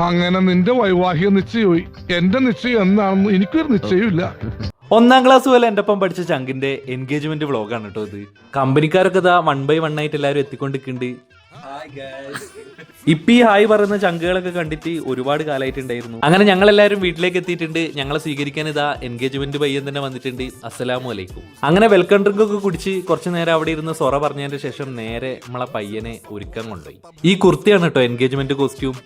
അങ്ങനെ നിന്റെ വൈവാഹിക നിശ്ചയമായി. എന്റെ നിശ്ചയം എന്താണെന്ന് എനിക്കൊരു നിശ്ചയമില്ല. 1ാം ക്ലാസ് പോലെ എൻ്റെ ഒപ്പം പഠിച്ച ചങ്കിന്റെ എൻഗേജ്മെന്റ് വ്ളോഗാണ് കേട്ടോ ഇത്. കമ്പനിക്കാരൊക്കെ ഇതാ 1 by 1 ആയിട്ട് എല്ലാവരും എത്തിക്കൊണ്ടിരിക്കുന്നുണ്ട്. ഇപ്പൊ ഈ ഹായ് പറയുന്ന ചങ്കുകളൊക്കെ കണ്ടിട്ട് ഒരുപാട് കാലമായിട്ടുണ്ടായിരുന്നു. അങ്ങനെ ഞങ്ങൾ എല്ലാവരും വീട്ടിലേക്ക് എത്തിയിട്ടുണ്ട്. ഞങ്ങളെ സ്വീകരിക്കാൻ ഇതാ എൻഗേജ്മെന്റ് പയ്യൻ തന്നെ വന്നിട്ടുണ്ട്. അസ്സലാമു അലൈക്കും. അങ്ങനെ വെൽക്കം ഡ്രിങ്ക് ഒക്കെ കുടിച്ച് കുറച്ചു നേരം അവിടെ ഇരുന്ന് സൊറ പറഞ്ഞതിന് ശേഷം നേരെ നമ്മളെ പയ്യനെ ഒരുക്കാൻ കൊണ്ടുപോയി. ഈ കുർത്തിയാണ് കേട്ടോ എൻഗേജ്മെന്റ് കോസ്റ്റ്യൂം.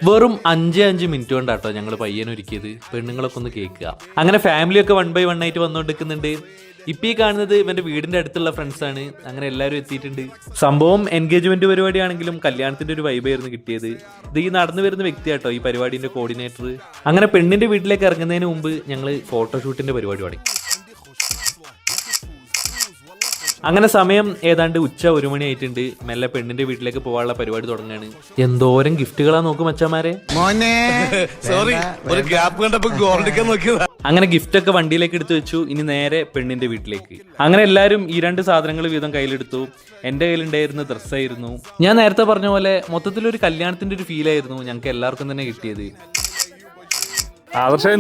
വെറും 5 മിനിറ്റ് കൊണ്ടാട്ടോ ഞങ്ങൾ പയ്യനെ ഒരുക്കിയത്. പെണ്ണുങ്ങളൊക്കെ ഒന്ന് കേൾക്കുക. അങ്ങനെ ഫാമിലിയൊക്കെ 1 by 1 ആയിട്ട് വന്നുകൊണ്ടിരിക്കുന്നുണ്ട്. ഇപ്പൊ ഈ കാണുന്നത് ഇവന്റെ വീടിന്റെ അടുത്തുള്ള ഫ്രണ്ട്സ് ആണ്. അങ്ങനെ എല്ലാവരും എത്തിയിട്ടുണ്ട്. സംഭവം എൻഗേജ്മെന്റ് പരിപാടിയാണെങ്കിലും കല്യാണത്തിന്റെ ഒരു വൈബായിരുന്നു കിട്ടിയത്. ഇത് ഈ നടന്നു വരുന്ന വ്യക്തിയാട്ടോ ഈ പരിപാടിന്റെ കോർഡിനേറ്റർ. അങ്ങനെ പെണ്ണിന്റെ വീട്ടിലേക്ക് ഇറങ്ങുന്നതിന് മുമ്പ് ഞങ്ങൾ ഫോട്ടോഷൂട്ടിന്റെ പരിപാടി തുടങ്ങി. അങ്ങനെ സമയം ഏതാണ്ട് ഉച്ച 1 മണി ആയിട്ടുണ്ട്. മെല്ലെ പെണ്ണിന്റെ വീട്ടിലേക്ക് പോകാനുള്ള പരിപാടി തുടങ്ങാണ്. എന്തോരം ഗിഫ്റ്റുകളാ നോക്കും മച്ചന്മാരെ. അങ്ങനെ ഗിഫ്റ്റ് ഒക്കെ വണ്ടിയിലേക്ക് എടുത്തു വെച്ചു. ഇനി നേരെ പെണ്ണിന്റെ വീട്ടിലേക്ക്. അങ്ങനെ എല്ലാവരും ഈ 2 സാധനങ്ങൾ വീതം കയ്യിലെടുത്തു. എന്റെ കയ്യിലുണ്ടായിരുന്ന ഡ്രസ്സായിരുന്നു. ഞാൻ നേരത്തെ പറഞ്ഞ പോലെ മൊത്തത്തിലൊരു കല്യാണത്തിന്റെ ഒരു ഫീൽ ആയിരുന്നു ഞങ്ങൾക്ക് എല്ലാവർക്കും തന്നെ കിട്ടിയത്.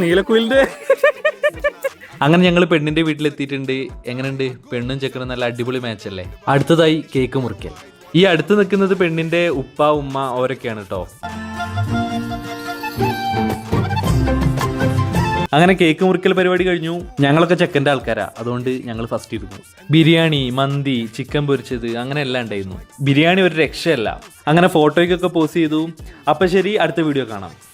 നീലക്കുയിലിന്റെ അങ്ങനെ ഞങ്ങൾ പെണ്ണിന്റെ വീട്ടിലെത്തിയിട്ടുണ്ട്. എങ്ങനെയുണ്ട്? പെണ്ണും ചെക്കനും നല്ല അടിപൊളി മാച്ച് അല്ലേ? അടുത്തതായി കേക്ക് മുറിക്കൽ. ഈ അടുത്ത് നിൽക്കുന്നത് പെണ്ണിന്റെ ഉപ്പ ഉമ്മ അവരൊക്കെയാണ് കേട്ടോ. അങ്ങനെ കേക്ക് മുറിക്കൽ പരിപാടി കഴിഞ്ഞു. ഞങ്ങളൊക്കെ ചെക്കൻ്റെ ആൾക്കാരാ, അതുകൊണ്ട് ഞങ്ങൾ ഫസ്റ്റ് ഇരുന്നു. ബിരിയാണി, മന്തി, ചിക്കൻ പൊരിച്ചത് അങ്ങനെ എല്ലാം ഉണ്ടായിരുന്നു. ബിരിയാണി ഒരു രക്ഷയല്ല. അങ്ങനെ ഫോട്ടോയ്ക്കൊക്കെ പോസ്റ്റ് ചെയ്തു. അപ്പം ശരി, അടുത്ത വീഡിയോ കാണാം.